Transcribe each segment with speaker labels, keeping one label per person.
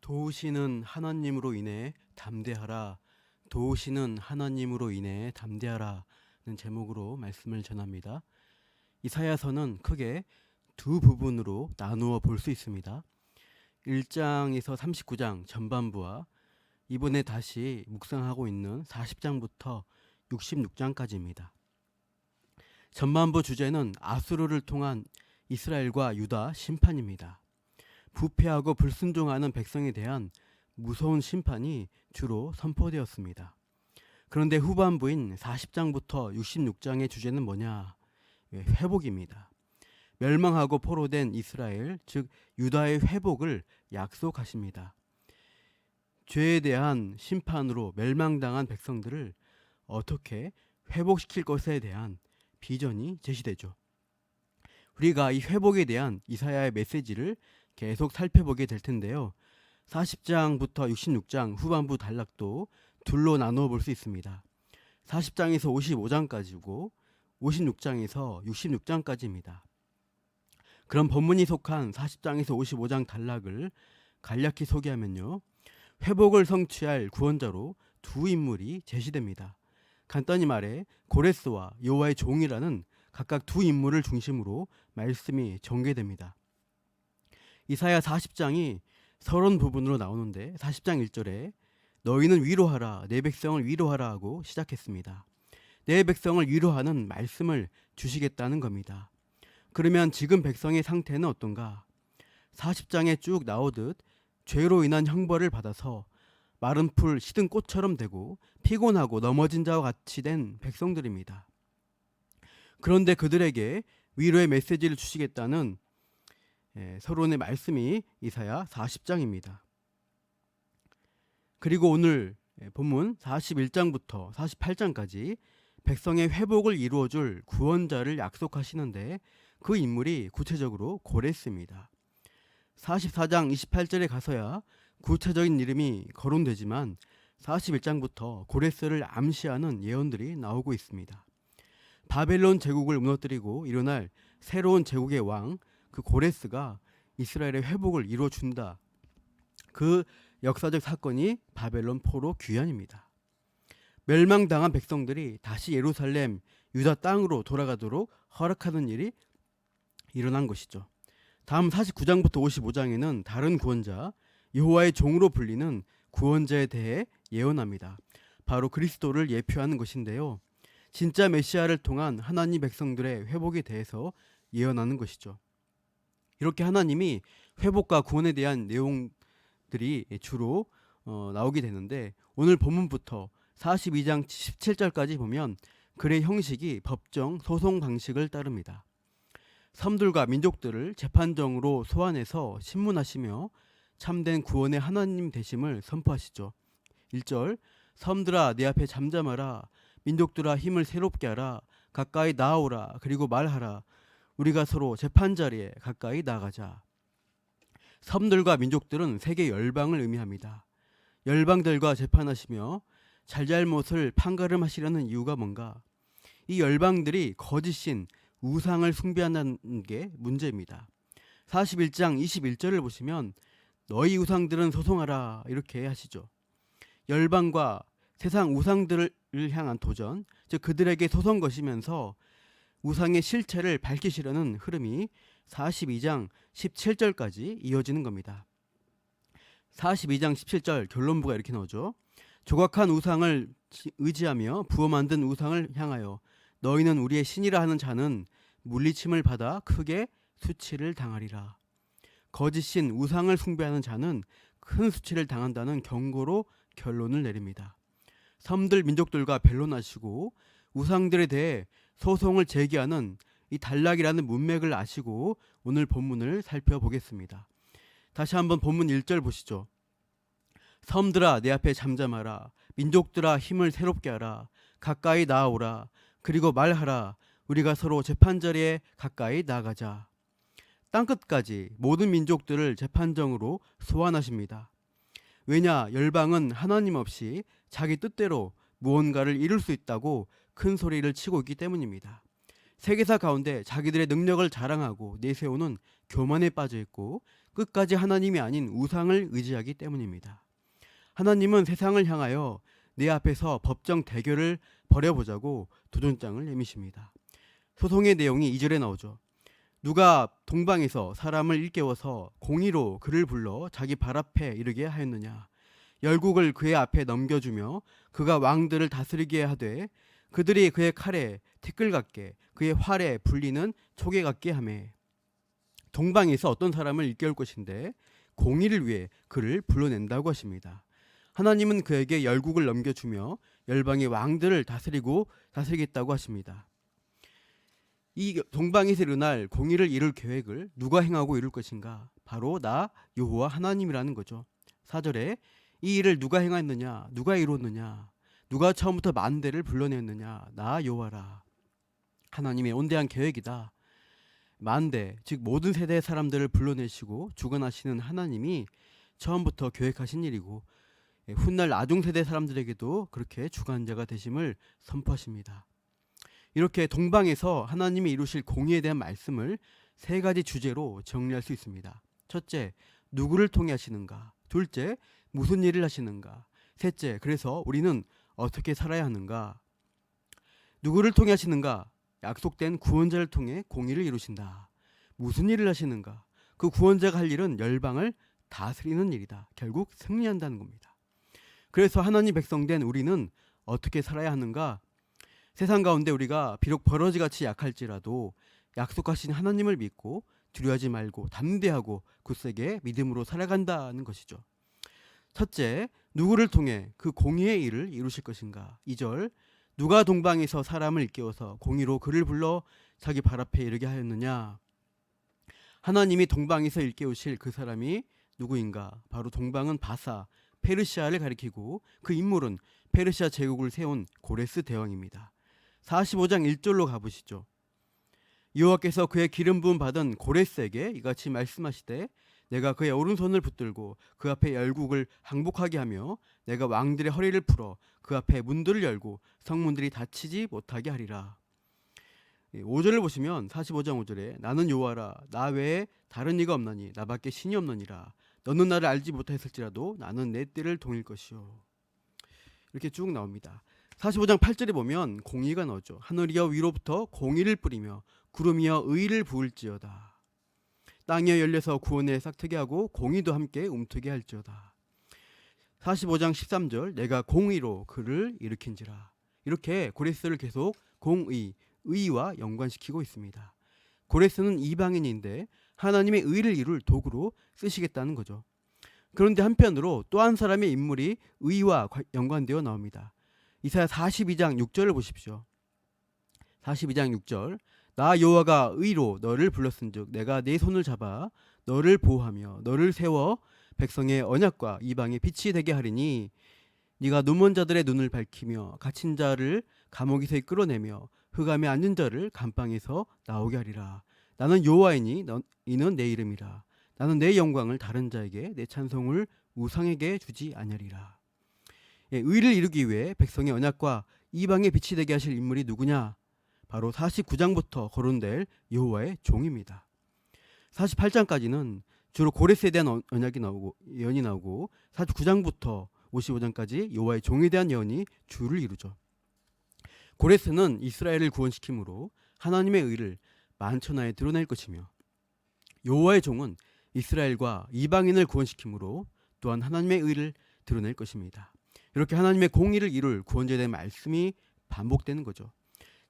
Speaker 1: 도우시는 하나님으로 인해 담대하라. 도우시는 하나님으로 인해 담대하라는 제목으로 말씀을 전합니다. 이사야서는 크게 두 부분으로 나누어 볼 수 있습니다. 1장에서 39장 전반부와 이번에 다시 묵상하고 있는 40장부터 66장까지입니다. 전반부 주제는 아수르를 통한 이스라엘과 유다 심판입니다. 부패하고 불순종하는 백성에 대한 무서운 심판이 주로 선포되었습니다. 그런데 후반부인 40장부터 66장의 주제는 뭐냐? 회복입니다. 멸망하고 포로된 이스라엘, 즉 유다의 회복을 약속하십니다. 죄에 대한 심판으로 멸망당한 백성들을 어떻게 회복시킬 것에 대한 비전이 제시되죠. 우리가 이 회복에 대한 이사야의 메시지를 계속 살펴보게 될 텐데요. 40장부터 66장 후반부 단락도 둘로 나누어 볼 수 있습니다. 40장에서 55장까지고 56장에서 66장까지입니다. 그럼 본문이 속한 40장에서 55장 단락을 간략히 소개하면요. 회복을 성취할 구원자로 두 인물이 제시됩니다. 간단히 말해 고레스와 여호와의 종이라는 각각 두 인물을 중심으로 말씀이 전개됩니다. 이사야 40장이 서론 부분으로 나오는데 40장 1절에 너희는 위로하라 내 백성을 위로하라 하고 시작했습니다. 내 백성을 위로하는 말씀을 주시겠다는 겁니다. 그러면 지금 백성의 상태는 어떤가? 40장에 쭉 나오듯 죄로 인한 형벌을 받아서 마른 풀 시든 꽃처럼 되고 피곤하고 넘어진 자와 같이 된 백성들입니다. 그런데 그들에게 위로의 메시지를 주시겠다는 서론의 말씀이 이사야 40장입니다. 그리고 오늘 본문 41장부터 48장까지 백성의 회복을 이루어줄 구원자를 약속하시는데 그 인물이 구체적으로 고레스입니다. 44장 28절에 가서야 구체적인 이름이 거론되지만 41장부터 고레스를 암시하는 예언들이 나오고 있습니다. 바벨론 제국을 무너뜨리고 일어날 새로운 제국의 왕, 그 고레스가 이스라엘의 회복을 이루어준다. 그 역사적 사건이 바벨론 포로 귀환입니다. 멸망당한 백성들이 다시 예루살렘, 유다 땅으로 돌아가도록 허락하는 일이 일어난 것이죠. 다음 49장부터 55장에는 다른 구원자, 여호와의 종으로 불리는 구원자에 대해 예언합니다. 바로 그리스도를 예표하는 것인데요. 진짜 메시아를 통한 하나님 백성들의 회복에 대해서 예언하는 것이죠. 이렇게 하나님이 회복과 구원에 대한 내용들이 주로 나오게 되는데 오늘 본문부터 42장 17절까지 보면 글의 형식이 법정 소송 방식을 따릅니다. 섬들과 민족들을 재판정으로 소환해서 신문하시며 참된 구원의 하나님 되심을 선포하시죠. 1절 섬들아 내 앞에 잠잠하라 민족들아 힘을 새롭게 하라 가까이 나아오라 그리고 말하라 우리가 서로 재판자리에 가까이 나가자. 섬들과 민족들은 세계 열방을 의미합니다. 열방들과 재판하시며 잘잘못을 판가름하시려는 이유가 뭔가? 이 열방들이 거짓신 우상을 숭배한다는 게 문제입니다. 41장 21절을 보시면 너희 우상들은 소송하라 이렇게 하시죠. 열방과 세상 우상들을 향한 도전, 즉 그들에게 소송 거시면서 우상의 실체를 밝히시려는 흐름이 42장 17절까지 이어지는 겁니다. 42장 17절 결론부가 이렇게 나오죠. 조각한 우상을 의지하며 부어 만든 우상을 향하여 너희는 우리의 신이라 하는 자는 물리침을 받아 크게 수치를 당하리라. 거짓신 우상을 숭배하는 자는 큰 수치를 당한다는 경고로 결론을 내립니다. 섬들 민족들과 변론하시고 우상들에 대해 소송을 제기하는 이 단락이라는 문맥을 아시고 오늘 본문을 살펴보겠습니다. 다시 한번 본문 1절 보시죠. 섬들아 내 앞에 잠잠하라 민족들아 힘을 새롭게 하라 가까이 나아오라 그리고 말하라 우리가 서로 재판자리에 가까이 나가자. 땅끝까지 모든 민족들을 재판정으로 소환하십니다. 왜냐 열방은 하나님 없이 자기 뜻대로 무언가를 이룰 수 있다고 큰 소리를 치고 있기 때문입니다. 세계사 가운데 자기들의 능력을 자랑하고 내세우는 교만에 빠져 있고 끝까지 하나님이 아닌 우상을 의지하기 때문입니다. 하나님은 세상을 향하여 내 앞에서 법정 대결을 벌여보자고 도전장을 내미십니다. 소송의 내용이 2절에 나오죠. 누가 동방에서 사람을 일깨워서 공의로 그를 불러 자기 발 앞에 이르게 하였느냐. 열국을 그의 앞에 넘겨주며 그가 왕들을 다스리게 하되 그들이 그의 칼에 티끌 같게 그의 활에 불리는 초계 같게 하매. 동방에서 어떤 사람을 일깨울 것인데 공의를 위해 그를 불러낸다고 하십니다. 하나님은 그에게 열국을 넘겨주며 열방의 왕들을 다스리겠다고 하십니다. 이 동방에서 일어날 공의를 이룰 계획을 누가 행하고 이룰 것인가? 바로 나 여호와 하나님이라는 거죠. 4절에 이 일을 누가 행하였느냐? 누가 이루었느냐? 누가 처음부터 만대를 불러냈느냐? 나 여호와라. 하나님의 온대한 계획이다. 만대, 즉 모든 세대의 사람들을 불러내시고 주관하시는 하나님이 처음부터 계획하신 일이고 훗날 아중세대 사람들에게도 그렇게 주관자가 되심을 선포하십니다. 이렇게 동방에서 하나님이 이루실 공의에 대한 말씀을 3가지 주제로 정리할 수 있습니다. 첫째, 누구를 통해 하시는가? 둘째, 무슨 일을 하시는가? 셋째, 그래서 우리는 어떻게 살아야 하는가? 누구를 통해 하시는가? 약속된 구원자를 통해 공의를 이루신다. 무슨 일을 하시는가? 그 구원자가 할 일은 열방을 다스리는 일이다. 결국 승리한다는 겁니다. 그래서 하나님 백성된 우리는 어떻게 살아야 하는가? 세상 가운데 우리가 비록 버러지같이 약할지라도 약속하신 하나님을 믿고 두려워하지 말고 담대하고 굳세게 믿음으로 살아간다는 것이죠. 첫째, 누구를 통해 그 공의의 일을 이루실 것인가? 2절, 누가 동방에서 사람을 일깨워서 공의로 그를 불러 자기 발 앞에 이르게 하였느냐? 하나님이 동방에서 일깨우실 그 사람이 누구인가? 바로 동방은 바사, 페르시아를 가리키고 그 인물은 페르시아 제국을 세운 고레스 대왕입니다. 45장 1절로 가보시죠. 여호와께서 그의 기름 부음 받은 고레스에게 이같이 말씀하시되 내가 그의 오른손을 붙들고 그 앞에 열국을 항복하게 하며 내가 왕들의 허리를 풀어 그 앞에 문들을 열고 성문들이 닫히지 못하게 하리라. 5절을 보시면 45장 5절에 나는 여호와라 나 외에 다른 이가 없나니 나밖에 신이 없느니라. 너는 나를 알지 못하였을지라도 나는 내 띠를 동일 것이요. 이렇게 쭉 나옵니다. 45장 8절에 보면 공의가 나오죠. 하늘이여 위로부터 공의를 뿌리며 구름이여 의를 부을지어다. 땅이여 열려서 구원에 싹트게 하고 공의도 함께 움트게 할지어다. 45장 13절 내가 공의로 그를 일으킨지라. 이렇게 고레스를 계속 공의, 의와 연관시키고 있습니다. 고레스는 이방인인데 하나님의 의를 이룰 도구로 쓰시겠다는 거죠. 그런데 한편으로 또 한 사람의 인물이 의와 연관되어 나옵니다. 이사야 42장 6절을 보십시오. 42장 6절 나 여호와가 의로 너를 불렀은즉 내가 네 손을 잡아 너를 보호하며 너를 세워 백성의 언약과 이방의 빛이 되게 하리니 네가 눈먼 자들의 눈을 밝히며 갇힌 자를 감옥에서 이끌어내며 흑암에 앉은 자를 감방에서 나오게 하리라. 나는 여호와이니 이는 내 이름이라. 나는 내 영광을 다른 자에게 내 찬송을 우상에게 주지 아니하리라. 의를 이루기 위해 백성의 언약과 이방의 빛이 되게 하실 인물이 누구냐? 바로 49장부터 거론될 여호와의 종입니다. 48장까지는 주로 고레스에 대한 언약이 나오고 예언이 나오고 49장부터 55장까지 여호와의 종에 대한 예언이 주를 이루죠. 고레스는 이스라엘을 구원시킴으로 하나님의 의를 만천하에 드러낼 것이며 여호와의 종은 이스라엘과 이방인을 구원시킴으로 또한 하나님의 의를 드러낼 것입니다. 이렇게 하나님의 공의를 이룰 구원자에 대한 말씀이 반복되는 거죠.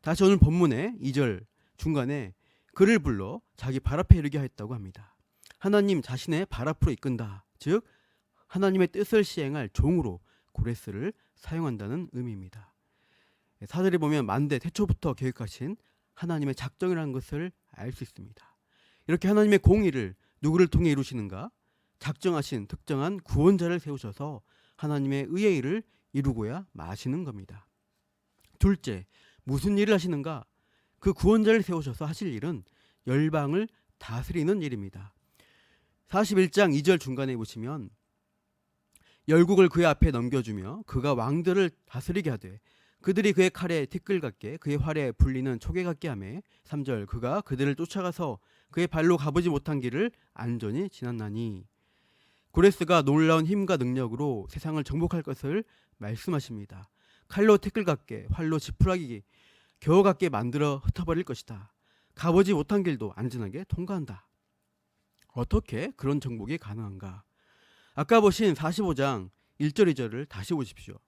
Speaker 1: 다시 오늘 본문의 2절 중간에 그를 불러 자기 발 앞에 이르게 하였다고 합니다. 하나님 자신의 발 앞으로 이끈다. 즉 하나님의 뜻을 시행할 종으로 고레스를 사용한다는 의미입니다. 사절에 보면 만대 태초부터 계획하신 하나님의 작정이라는 것을 알 수 있습니다. 이렇게 하나님의 공의를 누구를 통해 이루시는가? 작정하신 특정한 구원자를 세우셔서 하나님의 의의 일을 이루고야 마시는 겁니다. 둘째, 무슨 일을 하시는가? 그 구원자를 세우셔서 하실 일은 열방을 다스리는 일입니다. 41장 2절 중간에 보시면 열국을 그의 앞에 넘겨주며 그가 왕들을 다스리게 하되 그들이 그의 칼에 티끌 같게 그의 활에 불리는 초계 같게 하매 3절 그가 그들을 쫓아가서 그의 발로 가보지 못한 길을 안전히 지났나니. 고레스가 놀라운 힘과 능력으로 세상을 정복할 것을 말씀하십니다. 칼로 태클 같게, 활로 지푸라기 겨우 같게 만들어 흩어버릴 것이다. 가보지 못한 길도 안전하게 통과한다. 어떻게 그런 정복이 가능한가? 아까 보신 45장 1절 2절을 다시 보십시오.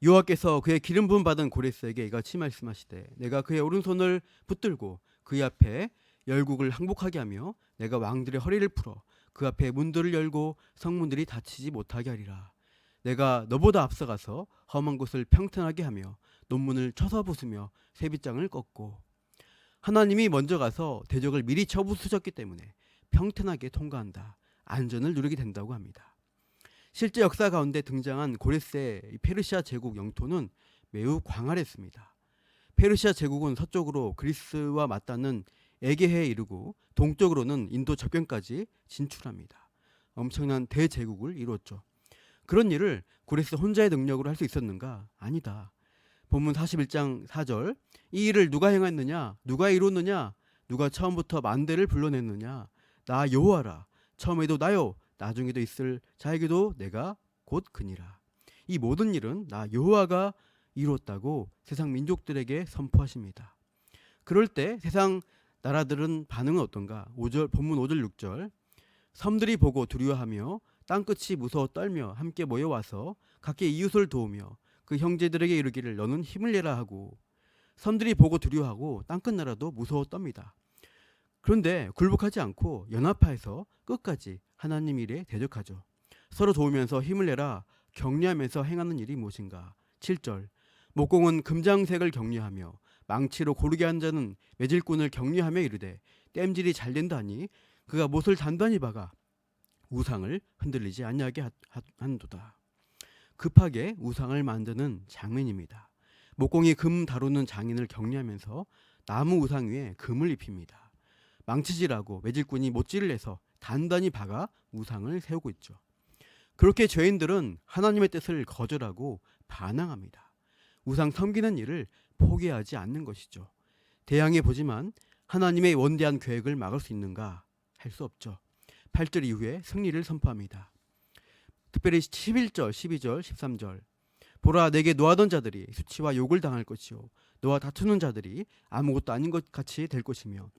Speaker 1: 여호와께서 그의 기름 부음 받은 고레스에게 이같이 말씀하시되 내가 그의 오른손을 붙들고 그의 앞에 열국을 항복하게 하며 내가 왕들의 허리를 풀어 그 앞에 문들을 열고 성문들이 닫히지 못하게 하리라. 내가 너보다 앞서가서 험한 곳을 평탄하게 하며 논문을 쳐서 부수며 세빗장을 꺾고. 하나님이 먼저 가서 대적을 미리 쳐부수셨기 때문에 평탄하게 통과한다. 안전을 누리게 된다고 합니다. 실제 역사 가운데 등장한 고레스의 페르시아 제국 영토는 매우 광활했습니다. 페르시아 제국은 서쪽으로 그리스와 맞닿는 에게해에 이르고 동쪽으로는 인도 접경까지 진출합니다. 엄청난 대제국을 이루었죠. 그런 일을 고레스 혼자의 능력으로 할 수 있었는가? 아니다. 본문 41장 4절, 이 일을 누가 행했느냐? 누가 이뤘느냐? 누가 처음부터 만대를 불러냈느냐? 나 여호와라. 처음에도 나요, 나중에도 있을 자에게도 내가 곧 그니라. 이 모든 일은 나 여호와가 이루었다고 세상 민족들에게 선포하십니다. 그럴 때 세상 나라들은 반응은 어떤가? 본문 5절 6절, 섬들이 보고 두려워하며 땅끝이 무서워 떨며 함께 모여와서 각기 이웃을 도우며 그 형제들에게 이르기를 너는 힘을 내라 하고. 섬들이 보고 두려워하고 땅끝 나라도 무서워 떱니다. 그런데 굴복하지 않고 연합하여서 끝까지 하나님 일에 대적하죠. 서로 도우면서 힘을 내라 격려하면서 행하는 일이 무엇인가? 7절, 목공은 금장색을 격려하며 망치로 고르게 한 자는 매질꾼을 격려하며 이르되 땜질이 잘 된다니 그가 못을 단단히 박아 우상을 흔들리지 아니하게 한도다. 급하게 우상을 만드는 장인입니다. 목공이 금 다루는 장인을 격려하면서 나무 우상 위에 금을 입힙니다. 망치질하고 매질꾼이 못질을 내서 단단히 박아 우상을 세우고 있죠. 그렇게 죄인들은 하나님의 뜻을 거절하고 반항합니다. 우상 섬기는 일을 포기하지 않는 것이죠. 대항해 보지만 하나님의 원대한 계획을 막을 수 있는가? 할 수 없죠. 8절 이후에 승리를 선포합니다. 특별히 11절, 12절, 13절, 보라 내게 노하던 자들이 수치와 욕을 당할 것이요 너와 다투는 자들이 아무것도 아닌 것 같이 될 것이며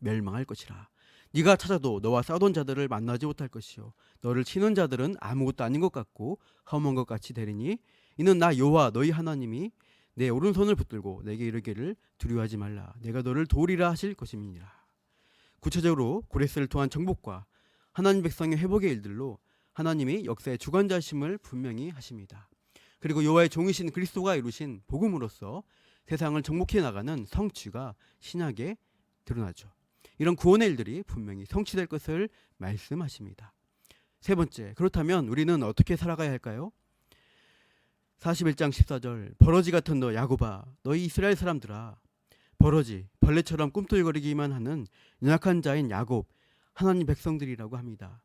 Speaker 1: 멸망할 것이라. 네가 찾아도 너와 싸우던 자들을 만나지 못할 것이요 너를 치는 자들은 아무것도 아닌 것 같고 험한 것 같이 되리니 이는 나 여호와 너희 하나님이 내 오른손을 붙들고 내게 이르기를 두려워하지 말라 내가 너를 도우리라 하실 것임이니라. 구체적으로 고레스를 통한 정복과 하나님 백성의 회복의 일들로 하나님이 역사의 주관자심을 분명히 하십니다. 그리고 여호와의 종이신 그리스도가 이루신 복음으로써 세상을 정복해 나가는 성취가 신약에 드러나죠. 이런 구원의 일들이 분명히 성취될 것을 말씀하십니다. 세 번째, 그렇다면 우리는 어떻게 살아가야 할까요? 41장 14절, 버러지 같은 너 야곱아, 너희 이스라엘 사람들아. 버러지, 벌레처럼 꿈틀거리기만 하는 연약한 자인 야곱, 하나님 백성들이라고 합니다.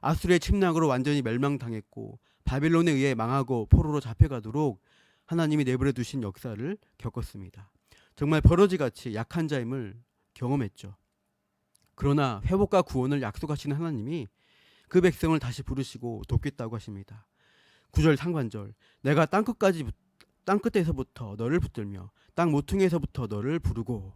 Speaker 1: 아수르의 침략으로 완전히 멸망당했고 바빌론에 의해 망하고 포로로 잡혀가도록 하나님이 내버려 두신 역사를 겪었습니다. 정말 버러지같이 약한 자임을 경험했죠. 그러나 회복과 구원을 약속하시는 하나님이 그 백성을 다시 부르시고 돕겠다고 하십니다. 9절 상반절, 내가 땅끝에서부터 너를 붙들며 땅 모퉁이에서부터 너를 부르고.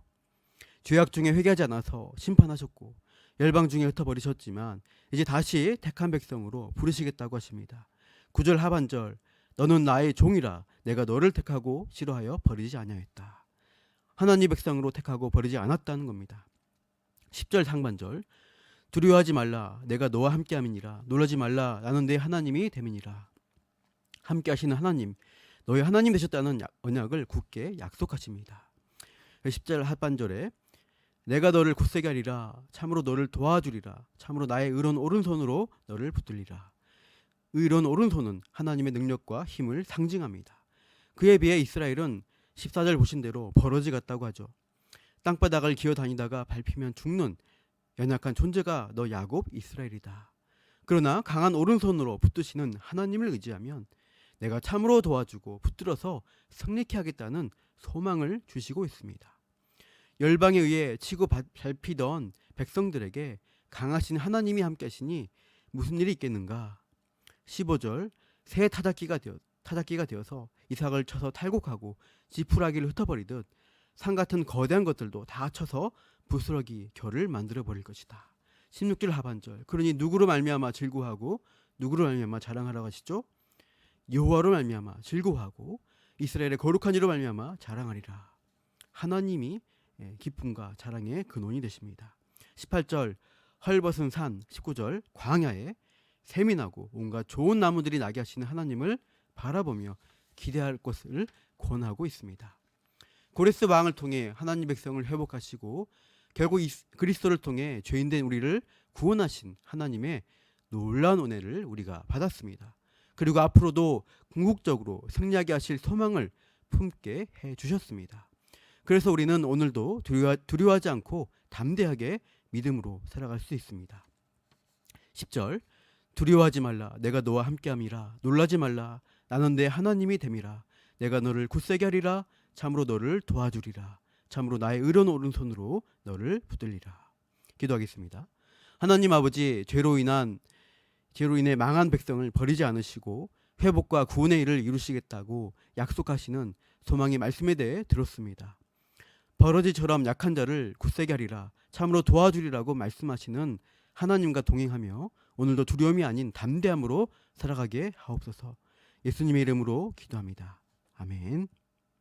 Speaker 1: 죄악 중에 회개하지 않아서 심판하셨고 열방 중에 흩어버리셨지만 이제 다시 택한 백성으로 부르시겠다고 하십니다. 9절 하반절, 너는 나의 종이라 내가 너를 택하고 싫어하여 버리지 아니하였다. 하나님 백성으로 택하고 버리지 않았다는 겁니다. 10절 상반절, 두려워하지 말라 내가 너와 함께함이니라 놀라지 말라 나는 내 하나님이 됨이니라. 함께 하시는 하나님, 너희 하나님 되셨다는 언약을 굳게 약속하십니다. 10절 하반절에 내가 너를 굳세게 하리라 참으로 너를 도와주리라 참으로 나의 의로운 오른손으로 너를 붙들리라. 의로운 오른손은 하나님의 능력과 힘을 상징합니다. 그에 비해 이스라엘은 14절 보신 대로 버러지 같다고 하죠. 땅바닥을 기어다니다가 밟히면 죽는 연약한 존재가 너 야곱 이스라엘이다. 그러나 강한 오른손으로 붙드시는 하나님을 의지하면 내가 참으로 도와주고 붙들어서 승리케 하겠다는 소망을 주시고 있습니다. 열방에 의해 치고 밟히던 백성들에게 강하신 하나님이 함께 하시니 무슨 일이 있겠는가? 15절 새 타작기가 되어서 이삭을 쳐서 탈곡하고 지푸라기를 흩어버리듯 산 같은 거대한 것들도 다 쳐서 부스러기 결을 만들어 버릴 것이다. 16절 하반절 그러니 누구로 말미암아 즐거워하고 누구로 말미암아 자랑하라고 하시죠? 여호와로 말미암아 즐거워하고 이스라엘의 거룩한 이로 말미암아 자랑하리라. 하나님이 기쁨과 자랑의 근원이 되십니다. 18절 헐벗은 산, 19절 광야에 샘이 나고 온갖 좋은 나무들이 나게 하시는 하나님을 바라보며 기대할 것을 권하고 있습니다. 고레스 왕을 통해 하나님 백성을 회복하시고 결국 그리스도를 통해 죄인된 우리를 구원하신 하나님의 놀라운 은혜를 우리가 받았습니다. 그리고 앞으로도 궁극적으로 승리하게 하실 소망을 품게 해주셨습니다. 그래서 우리는 오늘도 두려워하지 않고 담대하게 믿음으로 살아갈 수 있습니다. 10절 두려워하지 말라 내가 너와 함께함이라 놀라지 말라 나는 내 하나님이 됨이라 내가 너를 굳세게 하리라 참으로 너를 도와주리라 참으로 나의 의로운 오른손으로 너를 붙들리라. 기도하겠습니다. 하나님 아버지 죄로 인해 망한 백성을 버리지 않으시고 회복과 구원의 일을 이루시겠다고 약속하시는 소망의 말씀에 대해 들었습니다. 버러지처럼 약한 자를 굳세게 하리라 참으로 도와주리라고 말씀하시는 하나님과 동행하며 오늘도 두려움이 아닌 담대함으로 살아가게 하옵소서. 예수님의 이름으로 기도합니다. 아멘.